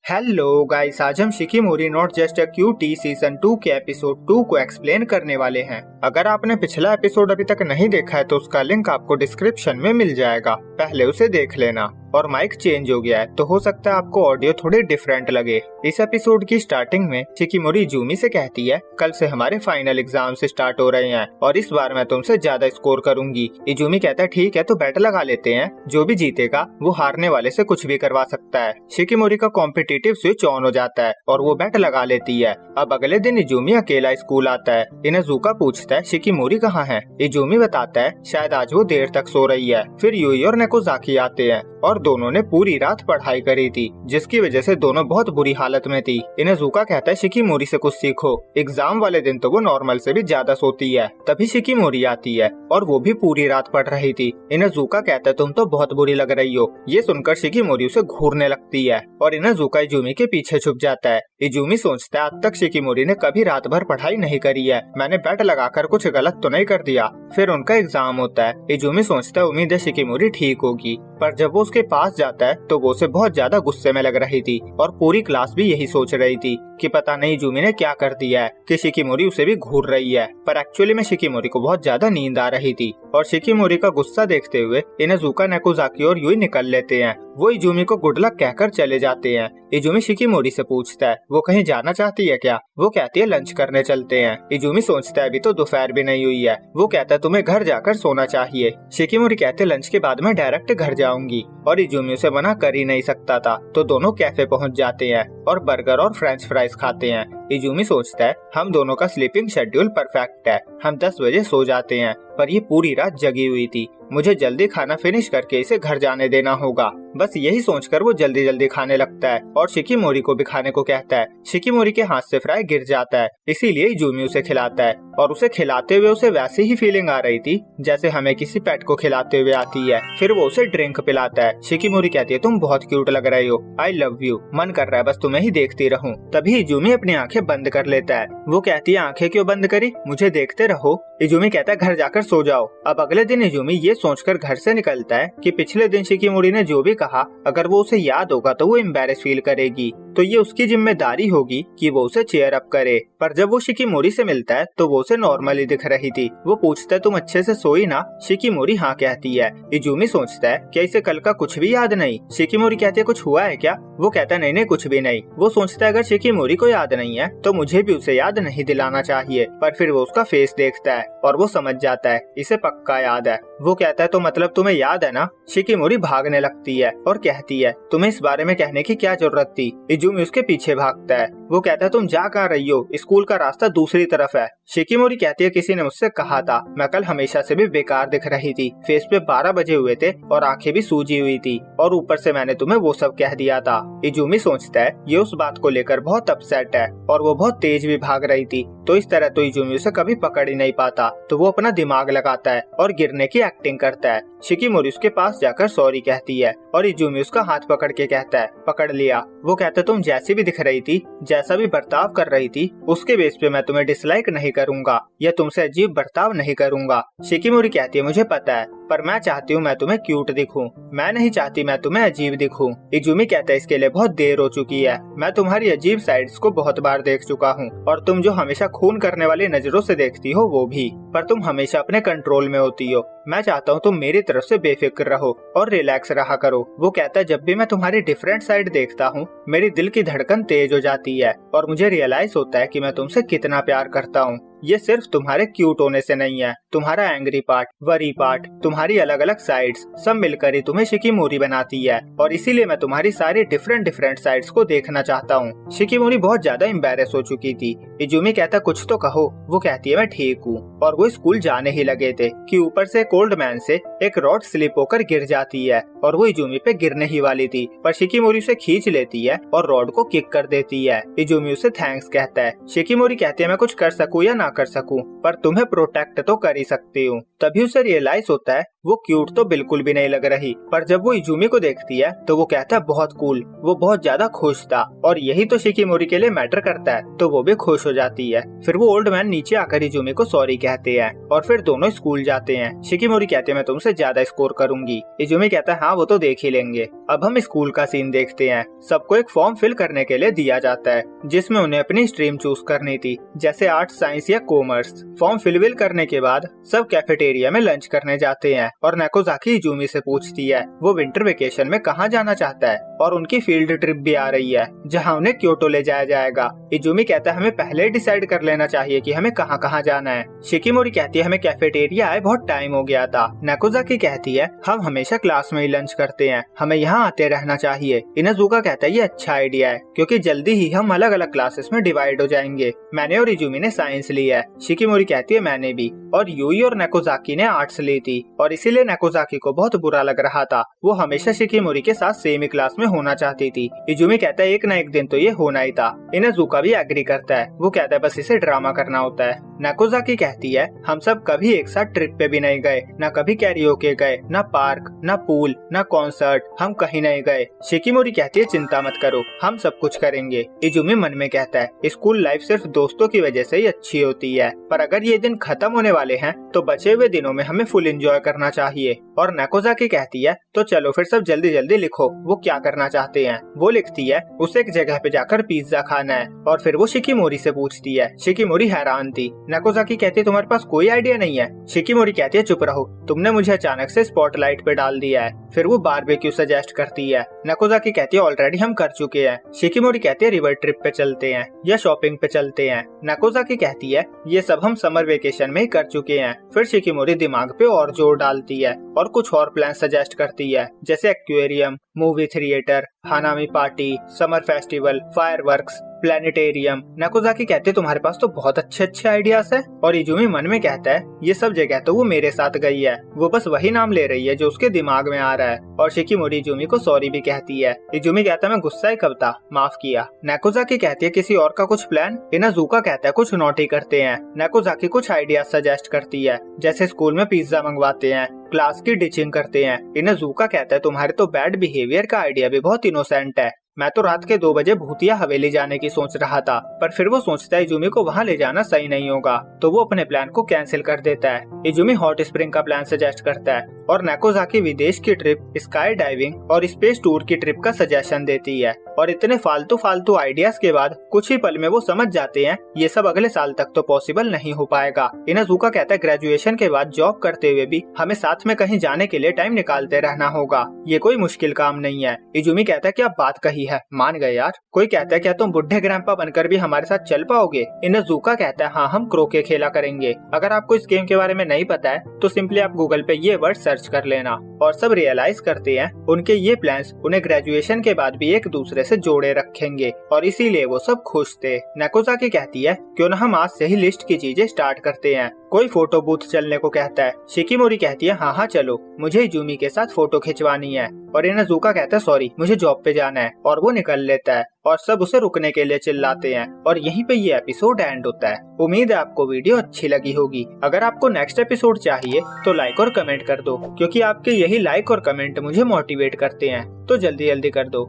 Hello guys, आज हम Shikimori not just a cutie season 2 के एपिसोड 2 को एक्सप्लेन करने वाले हैं। अगर आपने पिछला एपिसोड अभी तक नहीं देखा है तो उसका लिंक आपको डिस्क्रिप्शन में मिल जाएगा, पहले उसे देख लेना। और माइक चेंज हो गया है तो हो सकता है आपको ऑडियो थोड़ी डिफरेंट लगे। इस एपिसोड की स्टार्टिंग में शिकीमोरी इजुमी से कहती है, कल से हमारे फाइनल एग्जाम से स्टार्ट हो रहे हैं और इस बार मैं तुमसे ज्यादा स्कोर करूंगी। इजुमी कहता है ठीक है तो बैट लगा लेते हैं, जो भी जीतेगा वो हारने वाले से कुछ भी करवा सकता है। शिकीमोरी का कॉम्पिटिटिव स्विच ऑन हो जाता है और वो बैट लगा लेती है। अब अगले दिन इजुमी अकेला स्कूल आता है। इनाजुका पूछता है शिकीमोरी कहाँ है। इजुमी बताता है शायद आज वो देर तक सो रही है। फिर यूई और नेकोजाकी आते हैं और दोनों ने पूरी रात पढ़ाई करी थी, जिसकी वजह से दोनों बहुत बुरी हालत में थी। इनाजुका कहता है शिकीमोरी से कुछ सीखो, एग्जाम वाले दिन तो वो नॉर्मल से भी ज्यादा सोती है। तभी शिकीमोरी आती है और वो भी पूरी रात पढ़ रही थी। इनाजुका कहता है तुम तो बहुत बुरी लग रही हो। ये सुनकर शिकीमोरी उसे घूरने लगती है और इनाजुका इजुमी के पीछे छुप जाता है। इजुमी सोचता है आज तक शिकीमोरी ने कभी रात भर पढ़ाई नहीं करी है, मैंने बैट लगाकर कुछ गलत तो नहीं कर दिया। फिर उनका एग्जाम होता है। इजुमी सोचता है उम्मीद है शिकीमोरी ठीक होगी, पर जब वो उसके पास जाता है तो वो उसे बहुत ज्यादा गुस्से में लग रही थी और पूरी क्लास भी यही सोच रही थी कि पता नहीं इजुमी ने क्या कर दिया है कि शिकीमोरी उसे भी घूर रही है। पर एक्चुअली में शिकीमोरी को बहुत ज्यादा नींद आ रही थी और शिकीमोरी का गुस्सा देखते हुए इनाजुका, नेकोजाकी और यूई निकल लेते हैं। वो इजुमी को गुड लक कहकर चले जाते हैं। इजुमी शिकीमोरी से पूछता है वो कहीं जाना चाहती है क्या। वो कहती है लंच करने चलते हैं। इजुमी सोचता है अभी तो दोपहर भी नहीं हुई है। वो कहता है तुम्हें घर जाकर सोना चाहिए। शिकीमोरी कहते लंच के बाद मैं डायरेक्ट घर जाऊंगी और इजुमी उसे मना कर ही नहीं सकता था। तो दोनों कैफे पहुंच जाते हैं और बर्गर और फ्रेंच फ्राइज खाते हैं। इजुमी सोचता है हम दोनों का स्लीपिंग शेड्यूल परफेक्ट है, हम 10 बजे सो जाते हैं, पर ये पूरी रात जगी हुई थी, मुझे जल्दी खाना फिनिश करके इसे घर जाने देना होगा। बस यही सोचकर वो जल्दी जल्दी खाने लगता है और शिकीमोरी को भी खाने को कहता है। शिकीमोरी के हाथ से फ्राई गिर जाता है, इसीलिए इजुमी उसे खिलाता है और उसे खिलाते हुए उसे वैसी ही फीलिंग आ रही थी जैसे हमें किसी पेट को खिलाते हुए आती है। फिर वो उसे ड्रिंक पिलाता है। शिकीमोरी कहती है तुम बहुत क्यूट लग रहे हो, आई लव यू, मन कर रहा है बस तुम्हें ही देखती रहूं। तभी इजुमी अपनी आंखें बंद कर लेता है। वो कहती है आंखें क्यों बंद करी, मुझे देखते रहो। इजुमी कहता है घर जाकर सो जाओ। अब अगले दिन इजुमी ये सोचकर घर से निकलता है कि पिछले दिन शिकीमोरी ने जो भी कहा अगर वो उसे याद होगा तो वो एम्बैरेस फील करेगी, तो ये उसकी जिम्मेदारी होगी कि वो उसे चेयर अप करे। पर जब वो शिकीमोरी से मिलता है तो वो उसे नॉर्मली दिख रही थी। वो पूछता है तुम अच्छे से सोई ना। शिकीमोरी हाँ कहती है। इजुमी सोचता है क्या इसे कल का कुछ भी याद नहीं। शिकीमोरी कहती है कुछ हुआ है क्या। वो कहता है नहीं कुछ भी नहीं। वो सोचता है अगर शिकीमोरी को याद नहीं है तो मुझे भी उसे याद नहीं दिलाना चाहिए। पर फिर वो उसका फेस देखता है और वो समझ जाता है इसे पक्का याद है। वो कहता है तो मतलब तुम्हें याद है ना। शिकीमोरी भागने लगती है और कहती है तुम्हें इस बारे में कहने की क्या जरूरत थी। इजुमी उसके पीछे भागता है। वो कहता है तुम जा कहाँ रही हो, स्कूल का रास्ता दूसरी तरफ है। शिकीमोरी कहती है किसी ने मुझसे कहा था मैं कल हमेशा से भी बेकार दिख रही थी, फेस पे 12 बजे हुए थे और आंखें भी सूजी हुई थी और ऊपर से मैंने तुम्हें वो सब कह दिया था। इजुमी सोचता है ये उस बात को लेकर बहुत अपसेट है और वो बहुत तेज भी भाग रही थी, तो इस तरह तो इजुमी उसे कभी पकड़ ही नहीं पाता। तो वो अपना दिमाग लगाता है और गिरने की एक्टिंग करता है। शिकीमोरी उसके पास जाकर सॉरी कहती है और इजुमी उसका हाथ पकड़ के कहता है पकड़ लिया। वो कहता है तुम जैसी भी दिख रही थी, जैसा भी बर्ताव कर रही थी, उसके बेस पे मैं तुम्हें डिसलाइक नहीं करूंगा या तुमसे अजीब बर्ताव नहीं करूंगा। शिकीमोरी कहती है मुझे पता है, पर मैं चाहती हूँ मैं तुम्हें क्यूट दिखूं, मैं नहीं चाहती मैं तुम्हें अजीब दिखूं। इजुमी कहता है इसके लिए बहुत देर हो चुकी है, मैं तुम्हारी अजीब साइड्स को बहुत बार देख चुका हूँ और तुम जो हमेशा खून करने वाली नजरों से देखती हो वो भी, पर तुम हमेशा अपने कंट्रोल में होती हो। मैं चाहता हूँ तुम मेरी तरफ से बेफिक्र रहो और रिलैक्स रहा करो। वो कहता है जब भी मैं तुम्हारी डिफरेंट साइड देखता हूँ मेरी दिल की धड़कन तेज हो जाती है और मुझे रियलाइज होता है कि मैं तुमसे कितना प्यार करता हूँ। ये सिर्फ तुम्हारे क्यूट होने से नहीं है, तुम्हारा एंग्री पार्ट, वरी पार्ट, तुम्हारी अलग अलग साइड्स सब मिलकर ही तुम्हें शिकीमोरी बनाती है और इसीलिए मैं तुम्हारी सारी डिफरेंट साइड्स को देखना चाहता हूँ। शिकीमोरी बहुत ज्यादा एम्बैरेस हो चुकी थी। इजुमी कहता कुछ तो कहो। वो कहती है मैं ठीक हूँ और वो स्कूल जाने ही लगे थे कि ऊपर से कोल्ड मैन से एक रॉड स्लिप होकर गिर जाती है और वो इजुमी पे गिरने ही वाली थी, पर शिकीमोरी उसे खींच लेती है और रॉड को किक कर देती है। इजुमी उसे थैंक्स कहता है। शिकीमोरी कहती है मैं कुछ कर सकूं या ना कर सकूं, पर तुम्हें प्रोटेक्ट तो कर ही सकती हूँ। तभी उसे रियलाइज होता है वो क्यूट तो बिल्कुल भी नहीं लग रही, पर जब वो इजुमी को देखती है तो वो कहता है बहुत कूल। वो बहुत ज्यादा खुश था और यही तो शिकिमोरी के लिए मैटर करता है, तो वो भी खुश हो जाती है। फिर वो ओल्ड मैन नीचे आकर इजुमी को सॉरी कहते हैं और फिर दोनों स्कूल जाते हैं। शिकिमोरी कहते हैं मैं तुमसे ज्यादा स्कोर करूंगी। इजुमी कहता है हाँ वो तो देख ही लेंगे। अब हम स्कूल का सीन देखते हैं। सबको एक फॉर्म फिल करने के लिए दिया जाता है जिसमें उन्हें अपनी स्ट्रीम चूज करनी थी, जैसे आर्ट्स, साइंस या कॉमर्स। फॉर्म फिल करने के बाद सब कैफेटेरिया में लंच करने जाते हैं और नेकोजाकी इजुमी से पूछती है वो विंटर वेकेशन में कहाँ जाना चाहता है और उनकी फील्ड ट्रिप भी आ रही है जहाँ उन्हें क्योटो ले जाया जाएगा। इजुमी कहता है हमें पहले डिसाइड कर लेना चाहिए कि हमें कहाँ कहाँ जाना है। शिकिमोरी कहती है हमें कैफेटेरिया आए बहुत टाइम हो गया था। नेकोजाकी कहती है हम हमेशा क्लास में ही लंच करते हैं, हमें यहाँ आते रहना चाहिए। इनाजुका कहता है ये अच्छा आइडिया है क्योंकि जल्दी ही हम अलग अलग क्लासेस में डिवाइड हो जाएंगे। मैंने और इजुमी ने साइंस ली है। शिकिमोरी कहती है मैंने भी, और यूई और नेकोजाकी ने आर्ट्स ली थी और इसीलिए नेकोजाकी को बहुत बुरा लग रहा था। वो हमेशा शिकिमोरी के साथ सेम ही क्लास में होना चाहती थी। इजुमी कहता है एक न एक दिन तो ये होना ही था। इनाजुका भी एग्री करता है। वो कहता है बस इसे ड्रामा करना होता है। नेकोजाकी कहती है हम सब कभी एक साथ ट्रिप पे भी नहीं गए, न कभी कैरियोके गए, न पार्क, न पूल, न कॉन्सर्ट, हम कहीं नहीं गए। शिकिमोरी कहती है चिंता मत करो हम सब कुछ करेंगे। इजुमी मन में कहता है स्कूल लाइफ सिर्फ दोस्तों की वजह से ही अच्छी होती है, पर अगर ये दिन खत्म होने वाले हैं तो बचे हुए दिनों में हमें फुल एंजॉय करना चाहिए। और नेकोजाकी कहती है तो चलो फिर सब जल्दी जल्दी लिखो वो क्या करना चाहते हैं। वो लिखती है उसे एक जगह पे जाकर पिज्जा खाना है और फिर वो शिकिमोरी से पूछती है। शिकिमोरी हैरान थी। नेकोजाकी कहती है तुम्हारे पास कोई आइडिया नहीं है। शिकिमोरी कहती है चुप रहो, तुमने मुझे अचानक से स्पॉटलाइट पे डाल दिया है। फिर वो बारबेक्यू सजेस्ट करती है। नेकोजाकी कहती है ऑलरेडी हम कर चुके हैं। शिकिमोरी कहती है रिवर ट्रिप पे चलते हैं या शॉपिंग पे चलते हैं। नेकोजाकी कहती है ये सब हम समर वेकेशन में ही कर चुके हैं। फिर शिकिमोरी दिमाग पे और जोर डालती है और कुछ और प्लान सजेस्ट करती है जैसे aquarium, movie theatre, hanami party, summer festival, fireworks, planetarium. Nekozaki कहते तुम्हारे पास तो बहुत अच्छे अच्छे आइडियाज है। और इजुमी मन में कहता है ये सब जगह तो वो मेरे साथ गई है, वो बस वही नाम ले रही है जो उसके दिमाग में आ रहा है। और शिकिमोरी इजुमी को सॉरी भी कहती है। इजुमी कहता है मैं गुस्सा ही कब था, माफ किया। नेकोजाकी कहती है किसी और का कुछ प्लान। इनाजुका कहता है कुछ नोटी करते हैं। नेकोजाकी कुछ आइडियाज सजेस्ट करती है जैसे स्कूल में पिज्जा मंगवाते हैं, क्लास की डिचिंग करते हैं। इनाजुका कहता है तुम्हारे तो बैड बिहेवियर का आइडिया भी बहुत इनोसेंट है। मैं तो रात के 2 बजे भूतिया हवेली जाने की सोच रहा था, पर फिर वो सोचता है इजुमी को वहाँ ले जाना सही नहीं होगा, तो वो अपने प्लान को कैंसिल कर देता है। इजुमी हॉट स्प्रिंग का प्लान सजेस्ट करता है और नेकोजाकी विदेश की ट्रिप, स्काई डाइविंग और स्पेस टूर की ट्रिप का सजेशन देती है। और इतने फालतू आइडियाज के बाद कुछ ही पल में वो समझ जाते हैं ये सब अगले साल तक तो पॉसिबल नहीं हो पाएगा। इनाजुका कहता है ग्रेजुएशन के बाद जॉब करते हुए भी हमें साथ में कहीं जाने के लिए टाइम निकालते रहना होगा, ये कोई मुश्किल काम नहीं है। इजुमी कहता है क्या बात कही है, मान गए यार। कोई कहता है क्या तुम बुढ़े ग्रैंपा बनकर भी हमारे साथ चल पाओगे। इनाजुका कहता है हाँ हम क्रोके खेला करेंगे। अगर आपको इस गेम के बारे में नहीं पता है तो सिंपली आप गूगल पे ये वर्ड सर्च कर लेना। और सब रियलाइज करते हैं उनके ये प्लान्स उन्हें ग्रेजुएशन के बाद भी एक दूसरे से जोड़े रखेंगे और इसीलिए वो सब खुश थे। नेकोजाकी कहती है क्यों न हम आज से ही लिस्ट की चीजें स्टार्ट करते हैं। कोई फोटो बूथ चलने को कहता है। शिकिमोरी कहती है हाँ चलो, मुझे इजुमी के साथ फोटो खिंचवानी है। और इनाजुका कहता है सॉरी मुझे जॉब पे जाना है, और वो निकल लेता है और सब उसे रुकने के लिए चिल्लाते हैं। और यहीं पे ये एपिसोड एंड होता है। उम्मीद है आपको वीडियो अच्छी लगी होगी। अगर आपको नेक्स्ट एपिसोड चाहिए तो लाइक और कमेंट कर दो, क्योंकि आपके यही लाइक और कमेंट मुझे मोटिवेट करते हैं। तो जल्दी जल्दी कर दो।